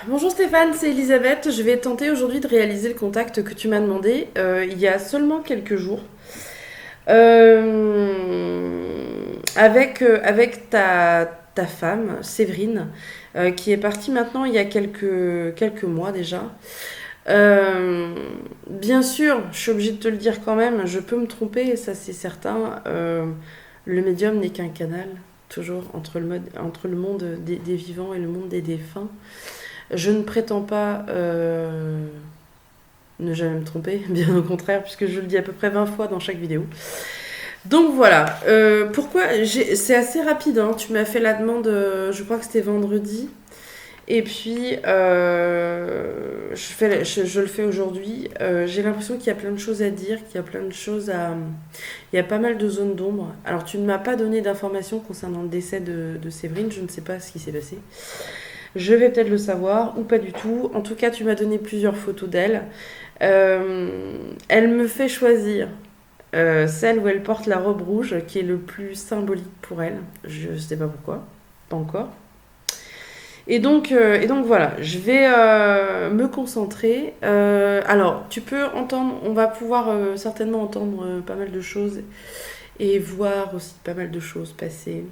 Bonjour Stéphane, c'est Elisabeth. Je vais tenter aujourd'hui de réaliser le contact que tu m'as demandé il y a seulement quelques jours. Avec ta femme, Séverine, qui est partie maintenant il y a quelques mois déjà. Euh, Bien sûr, je suis obligée de te le dire quand même, je peux me tromper, ça c'est certain. Le médium n'est qu'un canal, toujours entre le monde des vivants et le monde des défunts. Je ne prétends pas ne jamais me tromper, bien au contraire, puisque je le dis à peu près 20 fois dans chaque vidéo. Donc voilà, c'est assez rapide, hein. Tu m'as fait la demande, je crois que c'était vendredi, et puis je le fais aujourd'hui. J'ai l'impression qu'il y a plein de choses à dire, qu'il y a plein de choses à... Il y a pas mal de zones d'ombre. Alors tu ne m'as pas donné d'informations concernant le décès de Séverine, je ne sais pas ce qui s'est passé. Je vais peut-être le savoir ou pas du tout. En tout cas, tu m'as donné plusieurs photos d'elle. Elle me fait choisir celle où elle porte la robe rouge, qui est le plus symbolique pour elle. Je sais pas pourquoi, pas encore. Et donc voilà, je vais me concentrer. Alors, tu peux entendre, on va pouvoir certainement entendre pas mal de choses et voir aussi pas mal de choses passer.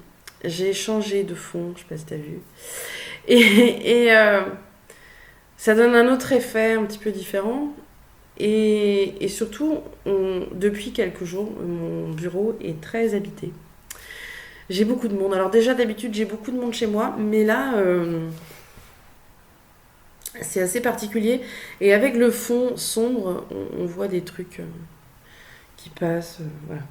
J'ai changé de fond, je sais pas si t'as vu. Et ça donne un autre effet un petit peu différent. Et surtout, depuis quelques jours, mon bureau est très habité. J'ai beaucoup de monde. Alors déjà, d'habitude, j'ai beaucoup de monde chez moi, mais là, c'est assez particulier. Et avec le fond sombre, on voit des trucs qui passent. Voilà.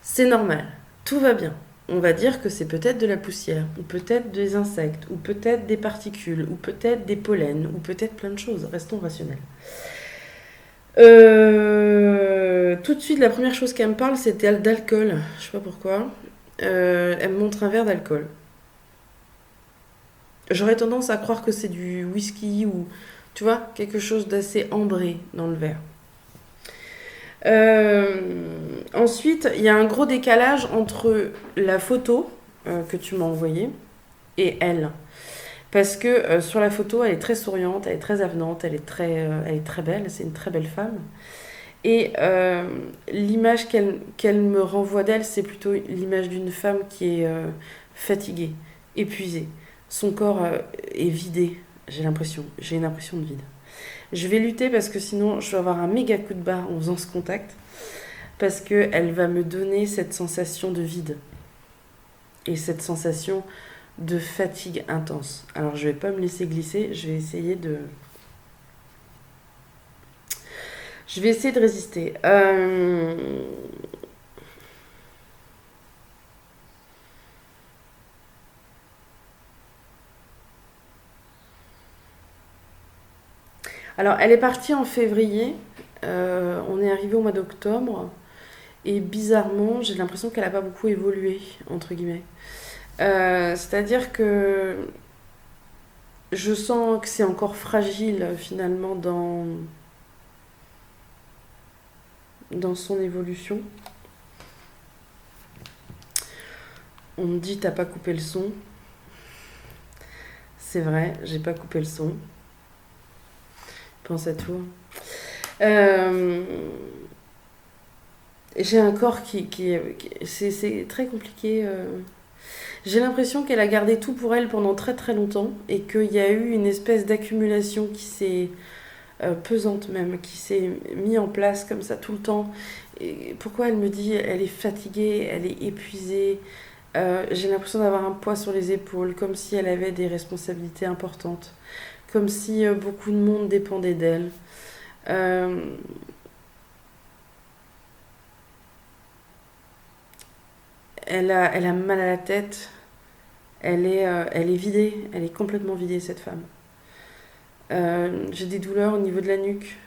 C'est normal. Tout va bien. On va dire que c'est peut-être de la poussière, ou peut-être des insectes, ou peut-être des particules, ou peut-être des pollens, ou peut-être plein de choses. Restons rationnels. Tout de suite, la première chose qu'elle me parle, c'était d'alcool. Je sais pas pourquoi. Elle me montre un verre d'alcool. J'aurais tendance à croire que c'est du whisky ou, tu vois, quelque chose d'assez ambré dans le verre. Ensuite, il y a un gros décalage entre la photo que tu m'as envoyée et elle. Parce que sur la photo, elle est très souriante, elle est très avenante, elle est très belle, c'est une très belle femme. Et l'image qu'elle me renvoie d'elle, c'est plutôt l'image d'une femme qui est fatiguée, épuisée. Son corps est vidé, j'ai une impression de vide. Je vais lutter parce que sinon je vais avoir un méga coup de barre en faisant ce contact, parce qu'elle va me donner cette sensation de vide et cette sensation de fatigue intense. Alors je vais pas me laisser glisser, je vais essayer de résister. Alors, elle est partie en février. On est arrivé au mois d'octobre. Et bizarrement, j'ai l'impression qu'elle n'a pas beaucoup évolué, entre guillemets. C'est-à-dire que je sens que c'est encore fragile, finalement, dans son évolution. On me dit, t'as pas coupé le son. C'est vrai, j'ai pas coupé le son. Pense à tout. Euh, j'ai un corps c'est très compliqué. J'ai l'impression qu'elle a gardé tout pour elle pendant très très longtemps et qu'il y a eu une espèce d'accumulation qui s'est pesante même, qui s'est mis en place comme ça tout le temps. Et pourquoi elle me dit elle est fatiguée, elle est épuisée. J'ai l'impression d'avoir un poids sur les épaules, comme si elle avait des responsabilités importantes, comme si beaucoup de monde dépendait d'elle. Euh, elle a mal à la tête, elle est vidée, elle est complètement vidée cette femme. J'ai des douleurs au niveau de la nuque.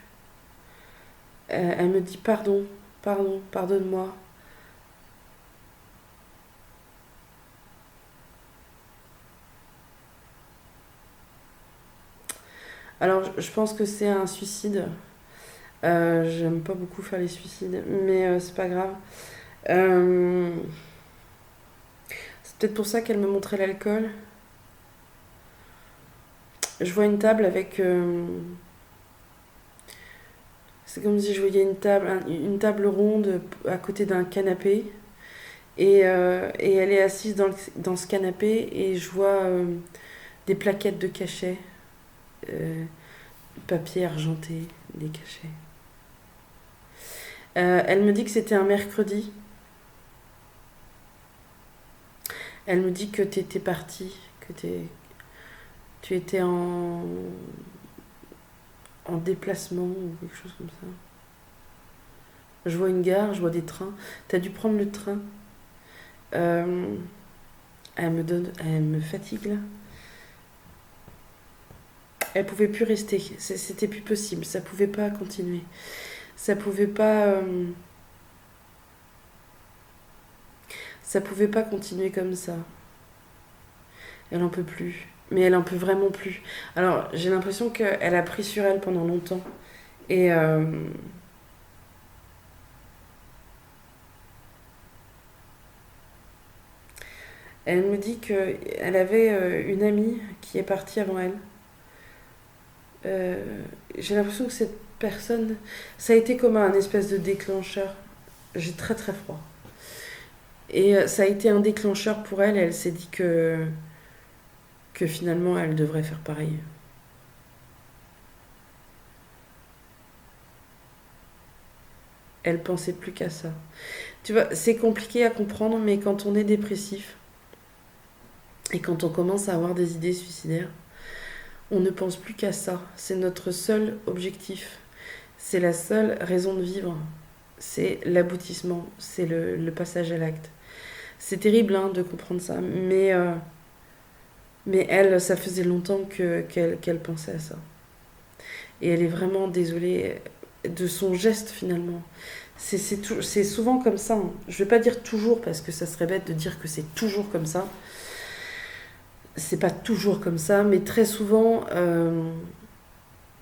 Elle me dit pardon, pardon, pardonne-moi. Alors je pense que c'est un suicide. J'aime pas beaucoup faire les suicides, mais c'est pas grave. Euh, c'est peut-être pour ça qu'elle me montrait l'alcool. Je vois une table avec... c'est comme si je voyais une table ronde à côté d'un canapé. Et elle est assise dans ce canapé et je vois des plaquettes de cachet, papier argenté, des cachets. Elle me dit que c'était un mercredi. Elle me dit que tu étais partie, tu étais en déplacement ou quelque chose comme ça. Je vois une gare, je vois des trains. T'as dû prendre le train. Euh, elle me fatigue là. Elle pouvait plus rester. C'était plus possible. Ça pouvait pas continuer. Ça pouvait pas. Ça pouvait pas continuer comme ça. Elle en peut plus. Mais elle en peut vraiment plus. Alors j'ai l'impression qu'elle a pris sur elle pendant longtemps. Et elle me dit qu'elle avait une amie qui est partie avant elle. Euh, j'ai l'impression que cette personne, ça a été comme un espèce de déclencheur. J'ai très très froid. Et ça a été un déclencheur pour elle. Elle s'est dit que finalement elle devrait faire pareil. Elle pensait plus qu'à ça. Tu vois, c'est compliqué à comprendre, mais quand on est dépressif et quand on commence à avoir des idées suicidaires, on ne pense plus qu'à ça. C'est notre seul objectif. C'est la seule raison de vivre. C'est l'aboutissement. C'est le passage à l'acte. C'est terrible hein, de comprendre ça, mais elle, ça faisait longtemps qu'elle pensait à ça. Et elle est vraiment désolée de son geste finalement. C'est souvent comme ça. Hein. Je vais pas dire toujours parce que ça serait bête de dire que c'est toujours comme ça. C'est pas toujours comme ça, mais très souvent,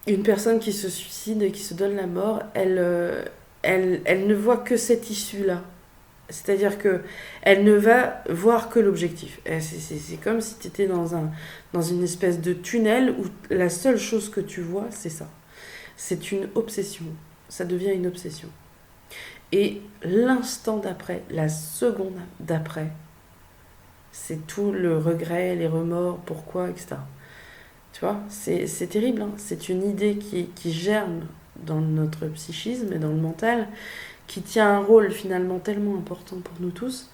une personne qui se suicide et qui se donne la mort, elle ne voit que cette issue-là. C'est-à-dire que elle ne va voir que l'objectif. C'est comme si tu étais dans une espèce de tunnel où la seule chose que tu vois, c'est ça. C'est une obsession. Ça devient une obsession. Et l'instant d'après, la seconde d'après, c'est tout le regret, les remords, pourquoi, etc. Tu vois, c'est terrible. Hein. C'est une idée qui germe dans notre psychisme et dans le mental, qui tient un rôle finalement tellement important pour nous tous.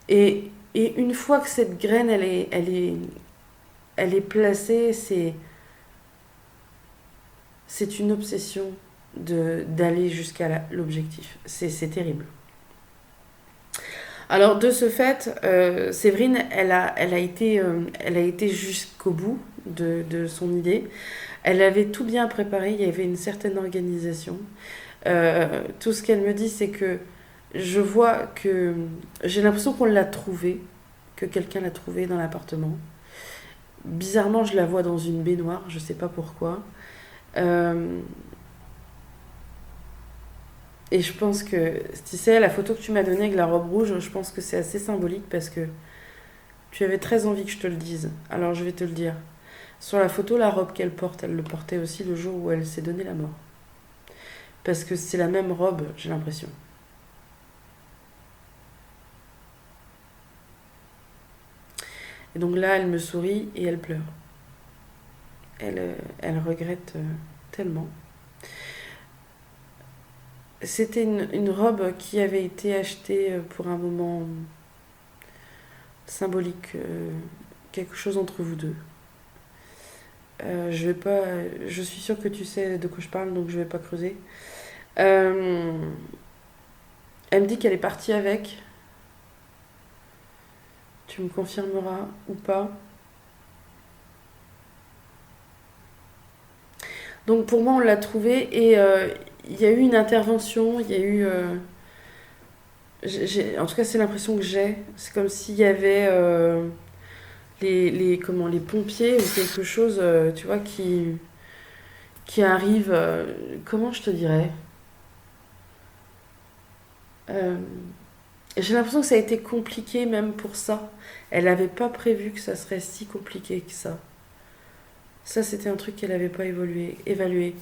Et une fois que cette graine, elle est placée, c'est une obsession d'aller jusqu'à l'objectif. C'est terrible. Alors de ce fait, Séverine, elle a été jusqu'au bout de son idée. Elle avait tout bien préparé, il y avait une certaine organisation. Tout ce qu'elle me dit, c'est que je vois que j'ai l'impression qu'on l'a trouvée, que quelqu'un l'a trouvée dans l'appartement. Bizarrement, je la vois dans une baignoire, je sais pas pourquoi. Euh, et je pense que, tu sais, la photo que tu m'as donnée avec la robe rouge, je pense que c'est assez symbolique parce que tu avais très envie que je te le dise. Alors je vais te le dire. Sur la photo, la robe qu'elle porte, elle le portait aussi le jour où elle s'est donné la mort. Parce que c'est la même robe, j'ai l'impression. Et donc là, elle me sourit et elle pleure. Elle regrette tellement. C'était une robe qui avait été achetée pour un moment symbolique, quelque chose entre vous deux. Je vais pas, je suis sûre que tu sais de quoi je parle, donc je vais pas creuser. Euh, Elle me dit qu'elle est partie avec. Tu me confirmeras ou pas. Donc pour moi, on l'a trouvée et il y a eu une intervention. Il y a eu, en tout cas, c'est l'impression que j'ai. C'est comme s'il y avait comment, les pompiers ou quelque chose, tu vois, qui arrive. Comment je te dirais. Euh, J'ai l'impression que ça a été compliqué même pour ça. Elle n'avait pas prévu que ça serait si compliqué que ça. Ça, c'était un truc qu'elle n'avait pas évalué.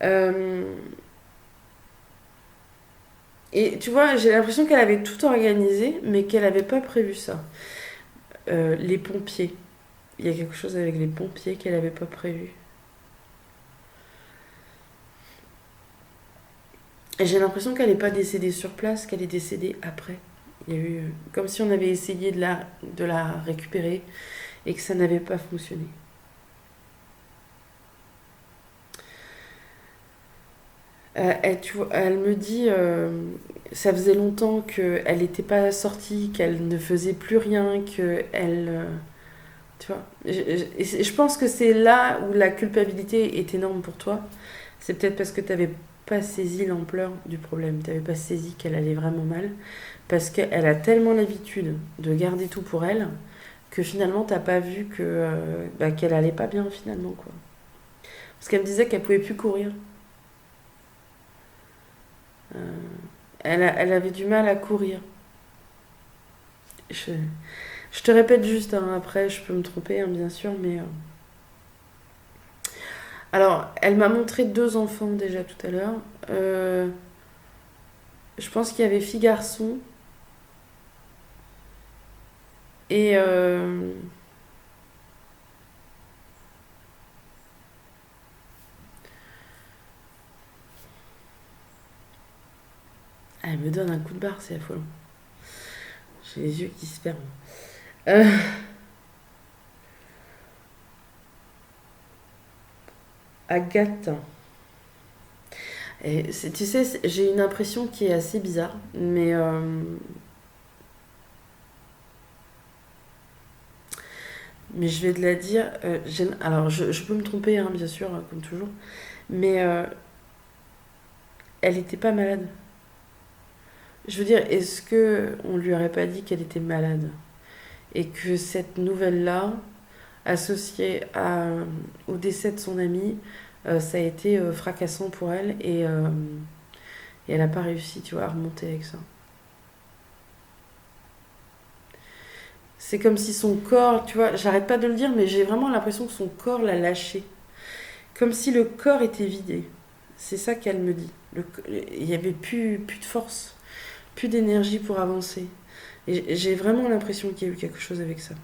Euh, et tu vois, j'ai l'impression qu'elle avait tout organisé, mais qu'elle n'avait pas prévu ça. Les pompiers. Il y a quelque chose avec les pompiers qu'elle n'avait pas prévu. Et j'ai l'impression qu'elle n'est pas décédée sur place, qu'elle est décédée après. Il y a eu comme si on avait essayé de la récupérer et que ça n'avait pas fonctionné. Elle me dit, ça faisait longtemps qu'elle n'était pas sortie, qu'elle ne faisait plus rien, qu'elle... tu vois, je pense que c'est là où la culpabilité est énorme pour toi. C'est peut-être parce que tu n'avais pas saisi l'ampleur du problème, tu n'avais pas saisi qu'elle allait vraiment mal, parce qu'elle a tellement l'habitude de garder tout pour elle, que finalement t'as pas vu qu'elle allait pas bien finalement quoi. Parce qu'elle me disait qu'elle pouvait plus courir. Euh, elle avait du mal à courir. Je, je te répète juste, hein, après je peux me tromper hein, bien sûr, mais... Alors, elle m'a montré deux enfants déjà tout à l'heure. Je pense qu'il y avait fille-garçon. Et... elle me donne un coup de barre, c'est affolant. J'ai les yeux qui se ferment. Euh, Agathe. Tu sais, j'ai une impression qui est assez bizarre, mais je vais te la dire. Alors, je peux me tromper, hein, bien sûr, hein, comme toujours, mais elle était pas malade. Je veux dire, est-ce que on lui aurait pas dit qu'elle était malade et que cette nouvelle-là, associée au décès de son ami, ça a été fracassant pour elle et elle n'a pas réussi, tu vois, à remonter avec ça. C'est comme si son corps, tu vois, j'arrête pas de le dire, mais j'ai vraiment l'impression que son corps l'a lâché. Comme si le corps était vidé. C'est ça qu'elle me dit. Il n'y avait plus de force, plus d'énergie pour avancer. Et j'ai vraiment l'impression qu'il y a eu quelque chose avec ça.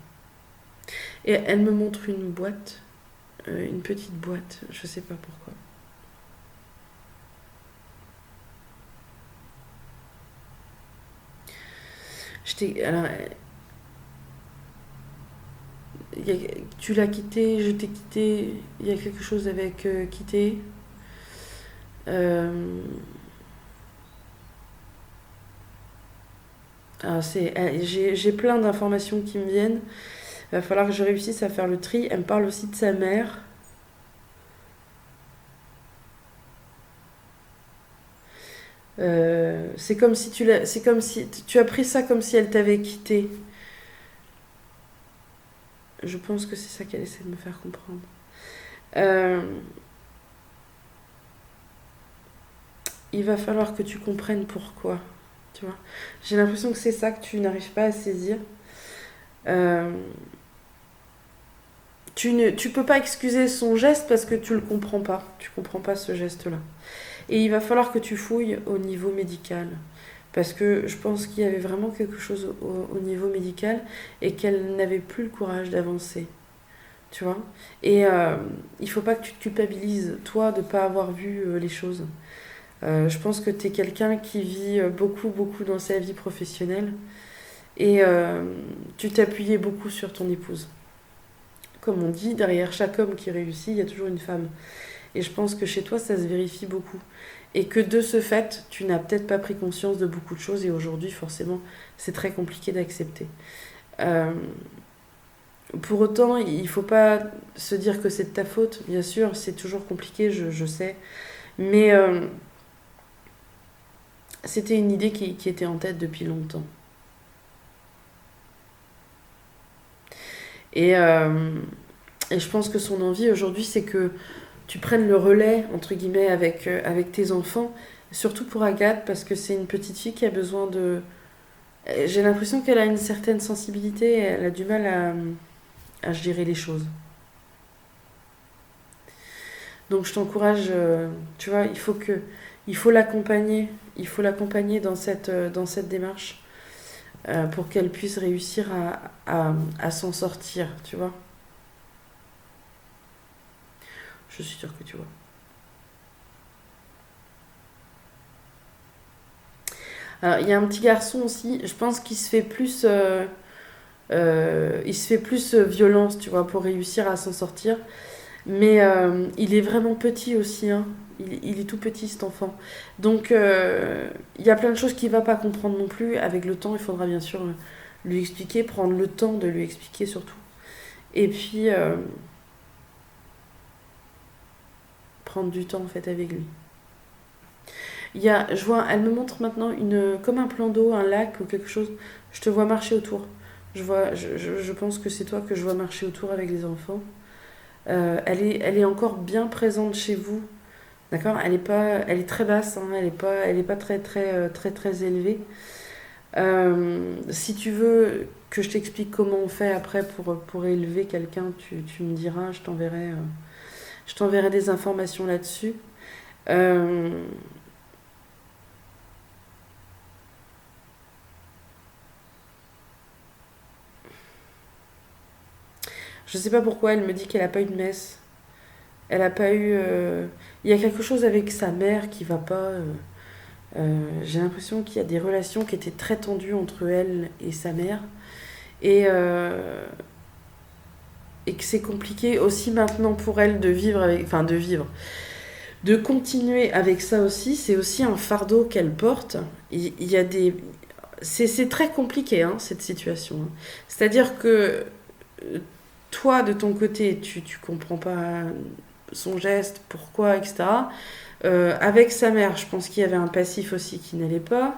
Et elle me montre une boîte, une petite boîte, je sais pas pourquoi. Alors, tu l'as quitté, je t'ai quitté, il y a quelque chose avec quitter. Euh, j'ai plein d'informations qui me viennent. Il va falloir que je réussisse à faire le tri. Elle me parle aussi de sa mère. C'est comme si tu as pris ça comme si elle t'avait quitté. Je pense que c'est ça qu'elle essaie de me faire comprendre. Euh, il va falloir que tu comprennes pourquoi. Tu vois, j'ai l'impression que c'est ça que tu n'arrives pas à saisir. Euh, tu peux pas excuser son geste parce que tu le comprends pas. Tu comprends pas ce geste-là. Et il va falloir que tu fouilles au niveau médical. Parce que je pense qu'il y avait vraiment quelque chose au niveau médical et qu'elle n'avait plus le courage d'avancer. Tu vois. Et il faut pas que tu te culpabilises, toi, de ne pas avoir vu les choses. Je pense que tu es quelqu'un qui vit beaucoup, beaucoup dans sa vie professionnelle. Et tu t'appuyais beaucoup sur ton épouse. Comme on dit, derrière chaque homme qui réussit, il y a toujours une femme. Et je pense que chez toi, ça se vérifie beaucoup. Et que de ce fait, tu n'as peut-être pas pris conscience de beaucoup de choses. Et aujourd'hui, forcément, c'est très compliqué d'accepter. Euh, pour autant, il ne faut pas se dire que c'est de ta faute. Bien sûr, c'est toujours compliqué, je sais. Mais c'était une idée qui était en tête depuis longtemps. Et, euh, et je pense que son envie aujourd'hui, c'est que tu prennes le relais, entre guillemets, avec tes enfants. Surtout pour Agathe, parce que c'est une petite fille qui a besoin de... J'ai l'impression qu'elle a une certaine sensibilité, elle a du mal à gérer les choses. Donc je t'encourage, tu vois, il faut l'accompagner dans cette démarche pour qu'elle puisse réussir à s'en sortir, tu vois. Je suis sûre que tu vois. Alors, il y a un petit garçon aussi, je pense qu'il se fait plus, il se fait plus violence, tu vois, pour réussir à s'en sortir. Mais il est vraiment petit aussi, hein. Il est tout petit cet enfant. Donc il y a plein de choses qu'il ne va pas comprendre non plus. Avec le temps, il faudra bien sûr lui expliquer, prendre le temps de lui expliquer surtout. Et puis prendre du temps en fait avec lui. Je vois, elle me montre maintenant comme un plan d'eau, un lac ou quelque chose. Je te vois marcher autour. Je pense que c'est toi que je vois marcher autour avec les enfants. Elle est encore bien présente chez vous. D'accord. Elle est très basse, hein, elle est pas très, très, très, très élevée. Si tu veux que je t'explique comment on fait après pour élever quelqu'un, tu me diras, je t'enverrai des informations là-dessus. Euh, je sais pas pourquoi elle me dit qu'elle a pas eu de messe. Elle a pas eu. Il y a quelque chose avec sa mère qui va pas. J'ai l'impression qu'il y a des relations qui étaient très tendues entre elle et sa mère. Et, et que c'est compliqué aussi maintenant pour elle de vivre avec. Enfin, de vivre. De continuer avec ça aussi. C'est aussi un fardeau qu'elle porte. Il y a des. C'est très compliqué, hein, cette situation. C'est-à-dire que toi, de ton côté, tu comprends pas son geste, pourquoi, etc. Avec sa mère, je pense qu'il y avait un passif aussi qui n'allait pas.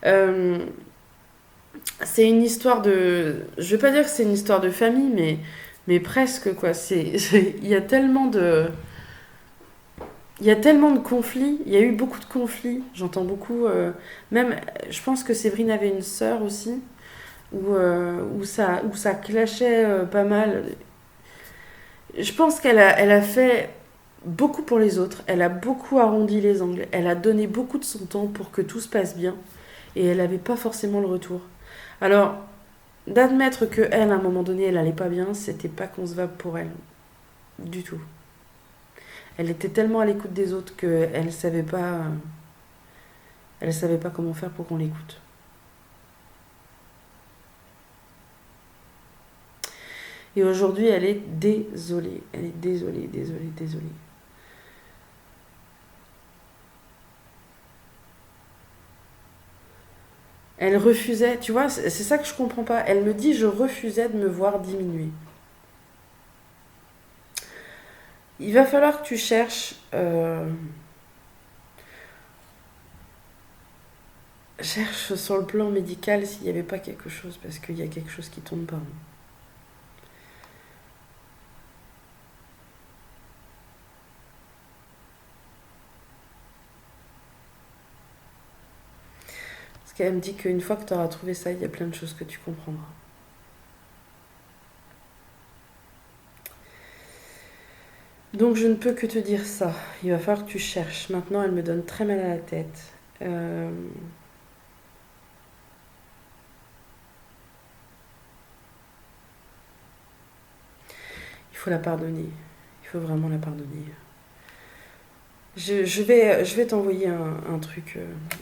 Euh, c'est une histoire de. Je vais pas dire que c'est une histoire de famille, mais presque, quoi. Il y a tellement de. Il y a tellement de conflits, il y a eu beaucoup de conflits, j'entends beaucoup. Même, je pense que Séverine avait une sœur aussi, où ça clashait pas mal. Je pense elle a fait beaucoup pour les autres, elle a beaucoup arrondi les angles, elle a donné beaucoup de son temps pour que tout se passe bien, et elle n'avait pas forcément le retour. Alors, d'admettre que elle, à un moment donné, elle allait pas bien, c'était pas concevable pour elle, du tout. Elle était tellement à l'écoute des autres elle savait pas comment faire pour qu'on l'écoute. Et aujourd'hui, elle est désolée, elle est désolée, désolée, désolée. Elle refusait, tu vois, c'est ça que je comprends pas. Elle me dit, je refusais de me voir diminuer. Il va falloir que tu cherches, cherche sur le plan médical s'il n'y avait pas quelque chose, parce qu'il y a quelque chose qui tombe pas. Parce qu'elle me dit qu'une fois que tu auras trouvé ça, il y a plein de choses que tu comprendras. Donc je ne peux que te dire ça. Il va falloir que tu cherches. Maintenant, elle me donne très mal à la tête. Euh, il faut la pardonner. Il faut vraiment la pardonner. Je vais t'envoyer un truc,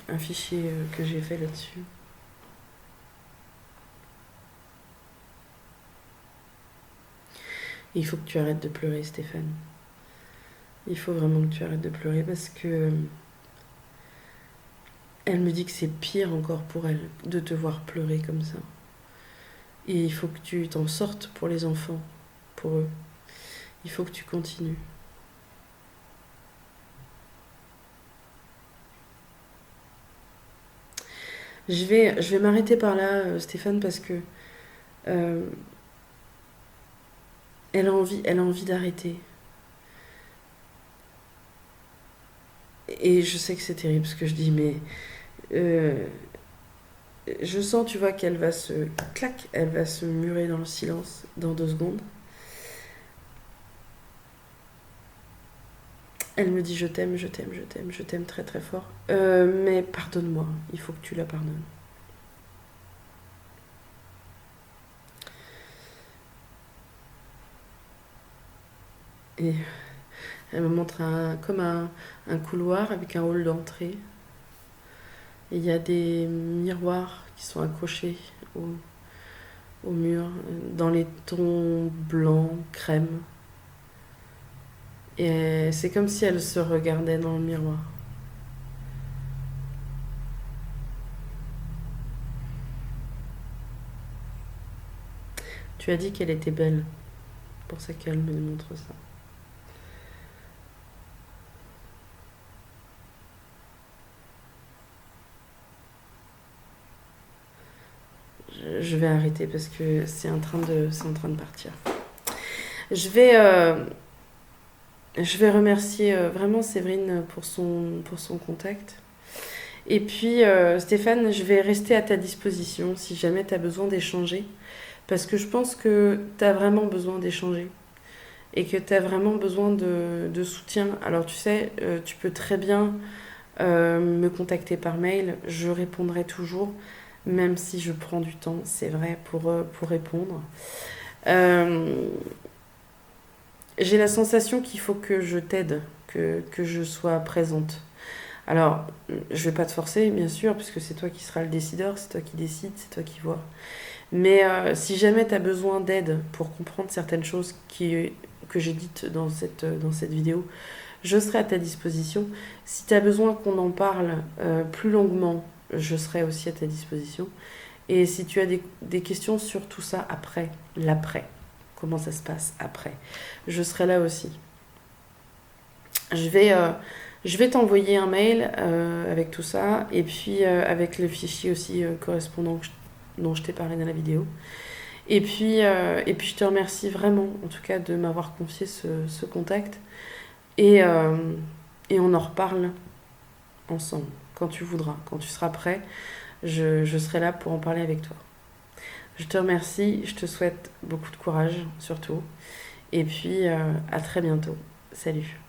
un fichier que j'ai fait là-dessus. Et il faut que tu arrêtes de pleurer, Stéphane. Il faut vraiment que tu arrêtes de pleurer parce que elle me dit que c'est pire encore pour elle de te voir pleurer comme ça. Et il faut que tu t'en sortes pour les enfants, pour eux. Il faut que tu continues. Je vais m'arrêter par là, Stéphane, parce que euh, elle a envie d'arrêter. Et je sais que c'est terrible ce que je dis, mais euh, je sens, tu vois, elle va se murer dans le silence dans 2 secondes. Elle me dit je t'aime, je t'aime, je t'aime, je t'aime très très fort. Mais pardonne-moi, il faut que tu la pardonnes. Et elle me montre comme un couloir avec un hall d'entrée. Et il y a des miroirs qui sont accrochés au mur, dans les tons blancs, crème. Et c'est comme si elle se regardait dans le miroir. Tu as dit qu'elle était belle, pour ça qu'elle me montre ça. Je vais arrêter parce que c'est en train de partir. Je vais, euh, je vais remercier vraiment Séverine pour son contact. Et puis, Stéphane, je vais rester à ta disposition si jamais tu as besoin d'échanger. Parce que je pense que tu as vraiment besoin d'échanger. Et que tu as vraiment besoin de soutien. Alors, tu sais, tu peux très bien me contacter par mail. Je répondrai toujours, même si je prends du temps, c'est vrai, pour répondre. Euh, j'ai la sensation qu'il faut que je t'aide, que je sois présente. Alors, je vais pas te forcer, bien sûr, puisque c'est toi qui seras le décideur, c'est toi qui décides, c'est toi qui vois. Mais si jamais tu as besoin d'aide pour comprendre certaines choses que j'ai dites dans cette vidéo, je serai à ta disposition. Si tu as besoin qu'on en parle plus longuement, je serai aussi à ta disposition. Et si tu as des questions sur tout ça après, l'après, comment ça se passe après, je serai là aussi. Je vais, euh, je vais t'envoyer un mail avec tout ça et puis avec le fichier aussi correspondant dont je t'ai parlé dans la vidéo. Et puis je te remercie vraiment, en tout cas, de m'avoir confié ce contact. Et, euh, et on en reparle ensemble, quand tu voudras, quand tu seras prêt. Je serai là pour en parler avec toi. Je te remercie, je te souhaite beaucoup de courage, surtout. Et puis, à très bientôt. Salut.